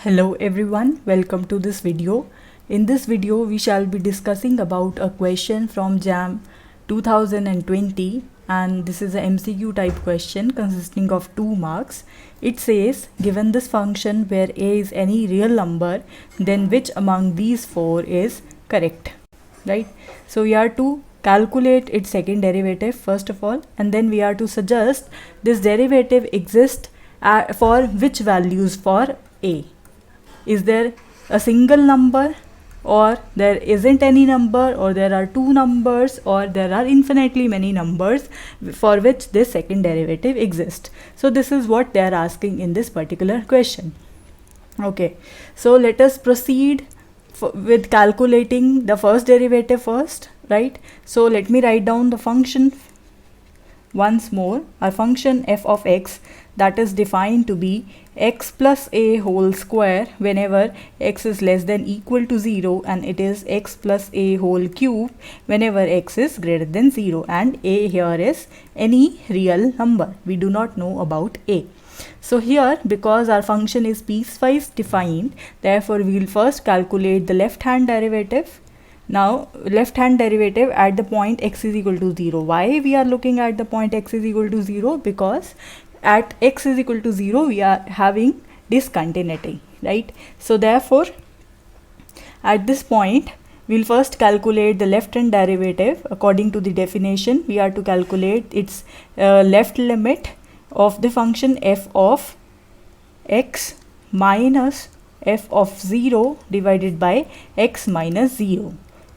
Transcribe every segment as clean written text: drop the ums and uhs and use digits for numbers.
Hello everyone, welcome to this video. In this video we shall be discussing about a question from JAM 2020, and this is a MCQ type question consisting of 2 marks. It says, given this function where a is any real number, then which among these 4 is correct, right? So we are to calculate its second derivative first of all, and then we are to suggest this derivative exists for which values for a. Is there a single number, or there isn't any number, or there are 2 numbers, or there are infinitely many numbers for which this second derivative exists? So this is what they are asking in this particular question. Okay, so let us proceed with calculating the first derivative first, right? So let me write down the function once more. Our function f of x, that is defined to be x plus a whole square whenever x is less than equal to 0, and it is x plus a whole cube whenever x is greater than 0, and a here is any real number. We do not know about a. So here, because our function is piecewise defined, therefore we will first calculate the left hand derivative. Now left hand derivative at the point x is equal to 0. Why we are looking at the point x is equal to 0? Because at x is equal to 0 we are having discontinuity, right? So therefore at this point we'll first calculate the left hand derivative. According to the definition, we are to calculate its left limit of the function f of x minus f of 0 divided by x minus 0.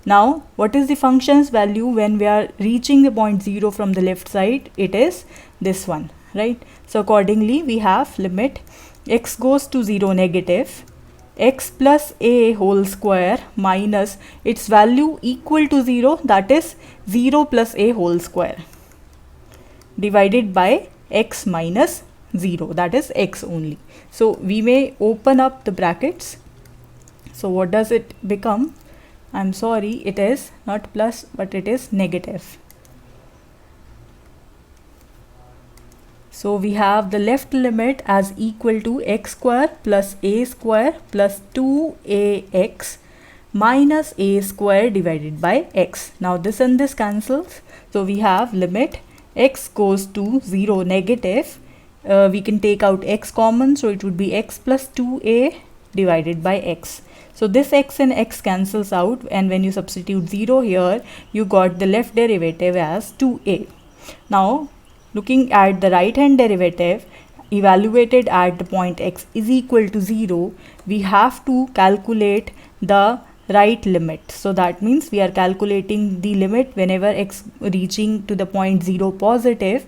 Now what is the function's value when we are reaching the point 0 from the left side? It is this one, right? So accordingly we have limit x goes to 0 negative x plus a whole square minus its value equal to 0, that is 0 plus a whole square, divided by x minus 0, that is x only. So we may open up the brackets. So what does it become? I'm sorry, it is not plus but it is negative. So we have the left limit as equal to x square plus a square plus 2ax minus a square divided by x. Now this and this cancels. So we have limit x goes to 0 negative. We can take out x common, so it would be x plus 2a divided by x. So this x and x cancels out, and when you substitute 0 here, you got the left derivative as 2a. Now looking at the right hand derivative evaluated at the point x is equal to 0, we have to calculate the right limit. So that means we are calculating the limit whenever x reaching to the point 0 positive,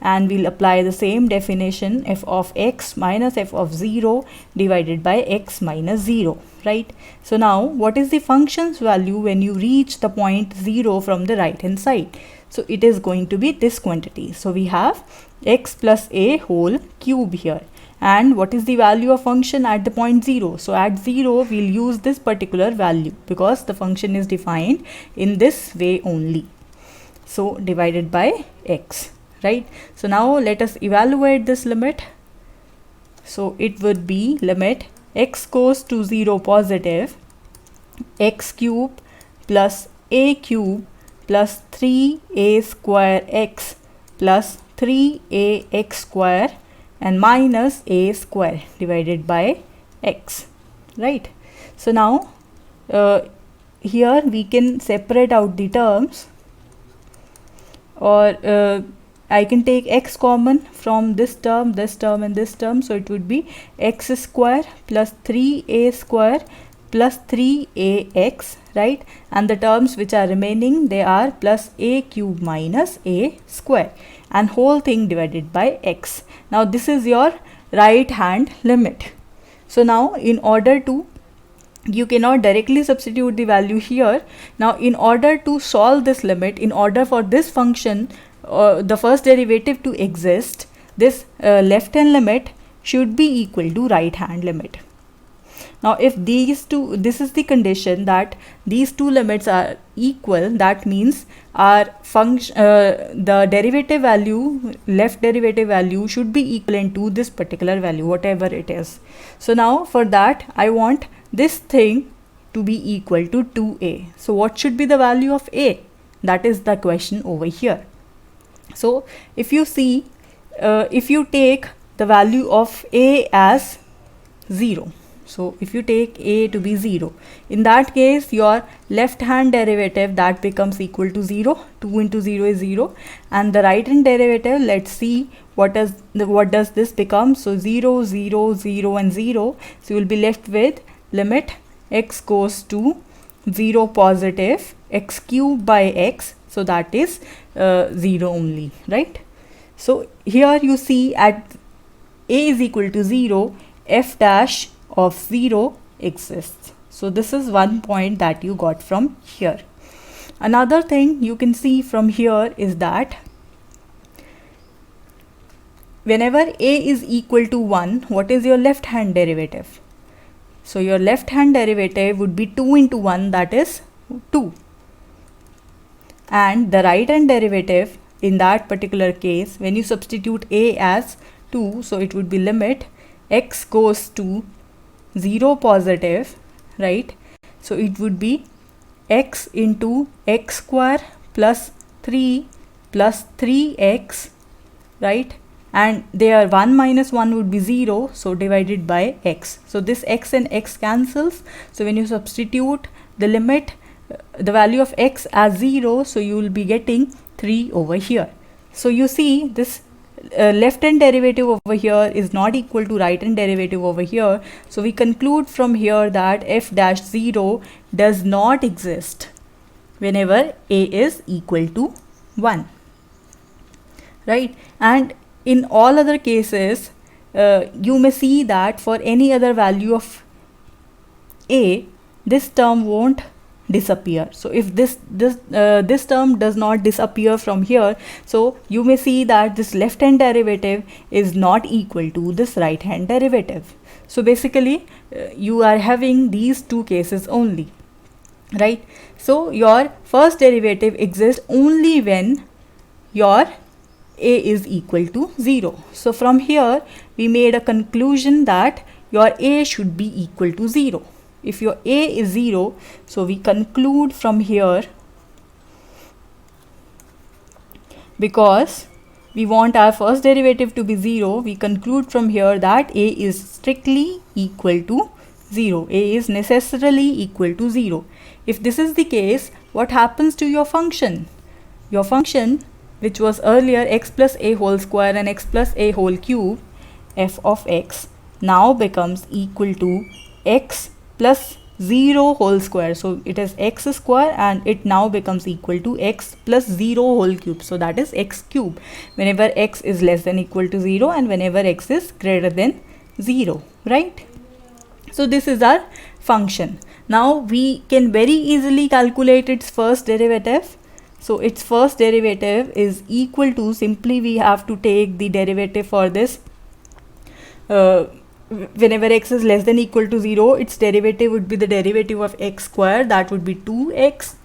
and we'll apply the same definition, f of x minus f of 0 divided by x minus 0, right? So now what is the function's value when you reach the point 0 from the right hand side? So it is going to be this quantity. So we have x plus a whole cube here. And what is the value of function at the point 0? So at 0 we'll use this particular value because the function is defined in this way only. So divided by x, right? So now let us evaluate this limit. So it would be limit x goes to 0 positive x cube plus a cube plus 3a square x plus 3ax square and minus a square divided by x, right? So now here we can separate out the terms, or I can take x common from this term, and this term. So it would be x square plus 3a square plus 3ax, right? And the terms which are remaining, they are plus a cube minus a square, and whole thing divided by x. Now this is your right hand limit. So now in order to, you cannot directly substitute the value here. Now in order to solve this limit, in order for this function the first derivative to exist, this left hand limit should be equal to right hand limit. Now if these two, this is the condition that these two limits are equal, that means our function, the derivative value, left derivative value should be equivalent to this particular value, whatever it is. So now for that I want this thing to be equal to 2a. So what should be the value of a? That is the question over here. So if you see, if you take the value of a as 0, so if you take a to be 0, in that case your left hand derivative, that becomes equal to 0. 2 into 0 is 0, and the right hand derivative, let's see what does this become. So 0, 0, 0 and 0. So you will be left with limit x goes to 0 positive x cube by x, so that is 0 only, right? So here you see at a is equal to 0, f dash of 0 exists. So this is one point that you got from here. Another thing you can see from here is that whenever a is equal to 1, what is your left hand derivative? So your left hand derivative would be 2 into 1, that is 2. And the right hand derivative in that particular case, when you substitute a as 2, so it would be limit x goes to 0 positive, right? So it would be x into x square plus 3 plus 3x, right? And there 1 minus 1 would be 0, so divided by x. So this x and x cancels. So when you substitute the limit, the value of x as 0, so you will be getting 3 over here. So you see this left hand derivative over here is not equal to right hand derivative over here. So we conclude from here that f dash 0 does not exist whenever a is equal to 1, right? And in all other cases, you may see that for any other value of a, this term won't disappear. So if this term does not disappear from here, so you may see that this left hand derivative is not equal to this right hand derivative. So basically you are having these two cases only, right? So your first derivative exists only when your a is equal to 0. So from here we made a conclusion that your a should be equal to 0. If your a is 0, so we conclude from here, because we want our first derivative to be 0, we conclude from here that a is strictly equal to 0. A is necessarily equal to 0. If this is the case, what happens to your function? Your function, which was earlier x plus a whole square and x plus a whole cube, f of x, now becomes equal to x plus 0 whole square. So it is x square and it now becomes equal to x plus 0 whole cube. So that is x cube whenever x is less than equal to 0 and whenever x is greater than 0, right? So this is our function. Now we can very easily calculate its first derivative. So its first derivative is equal to, simply we have to take the derivative for this. Whenever x is less than equal to 0, its derivative would be the derivative of x square, that would be 2x.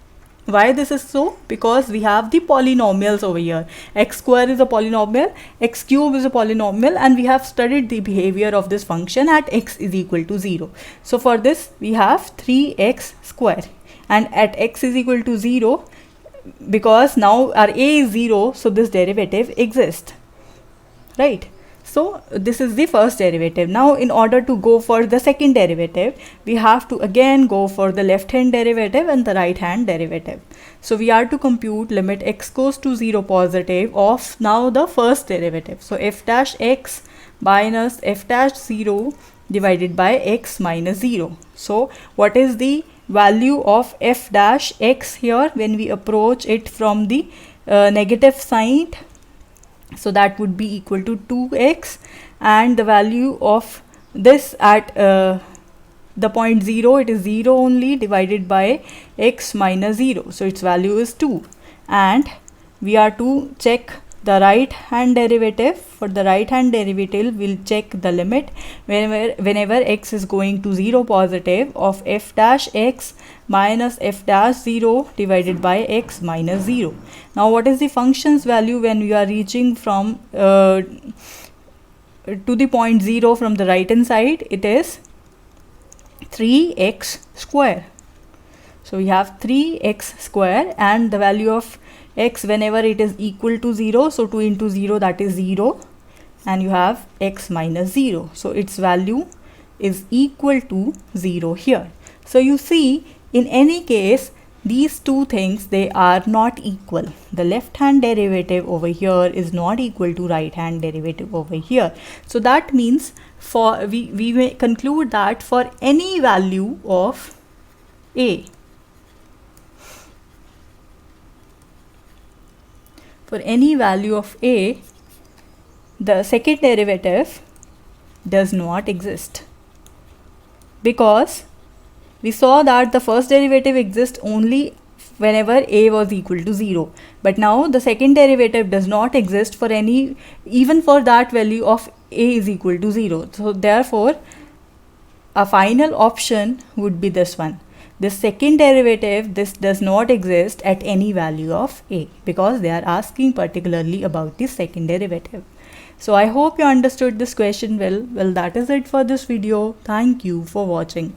Why this is so? Because we have the polynomials over here. X square is a polynomial, x cube is a polynomial, and we have studied the behavior of this function at x is equal to 0. So for this we have 3x square, and at x is equal to 0, because now our a is 0, so this derivative exists, right? So this is the first derivative. Now in order to go for the second derivative, we have to again go for the left hand derivative and the right hand derivative. So we are to compute limit x goes to 0 positive of now the first derivative. So f dash x minus f dash 0 divided by x minus 0. So what is the value of f dash x here when we approach it from the negative sign? So that would be equal to 2x, and the value of this at the point 0, it is 0 only, divided by x minus 0. So its value is 2, and we are to check the right hand derivative. For the right hand derivative, we'll check the limit whenever x is going to 0 positive of f dash x minus f dash 0 divided by x minus 0. Now what is the function's value when we are reaching from to the point 0 from the right hand side? It is 3x square. So we have 3x square, and the value of x whenever it is equal to 0, so 2 into 0, that is 0, and you have x minus 0, so its value is equal to 0 here. So you see, in any case, these two things, they are not equal. The left hand derivative over here is not equal to right hand derivative over here. So that means for we may conclude that for any value of a, for any value of a, the second derivative does not exist, because we saw that the first derivative exists only whenever a was equal to 0, but now the second derivative does not exist for any, even for that value of a is equal to 0. So therefore a final option would be this one. This second derivative, this does not exist at any value of a, because they are asking particularly about the second derivative. So I hope you understood this question well. Well, that is it for this video. Thank you for watching.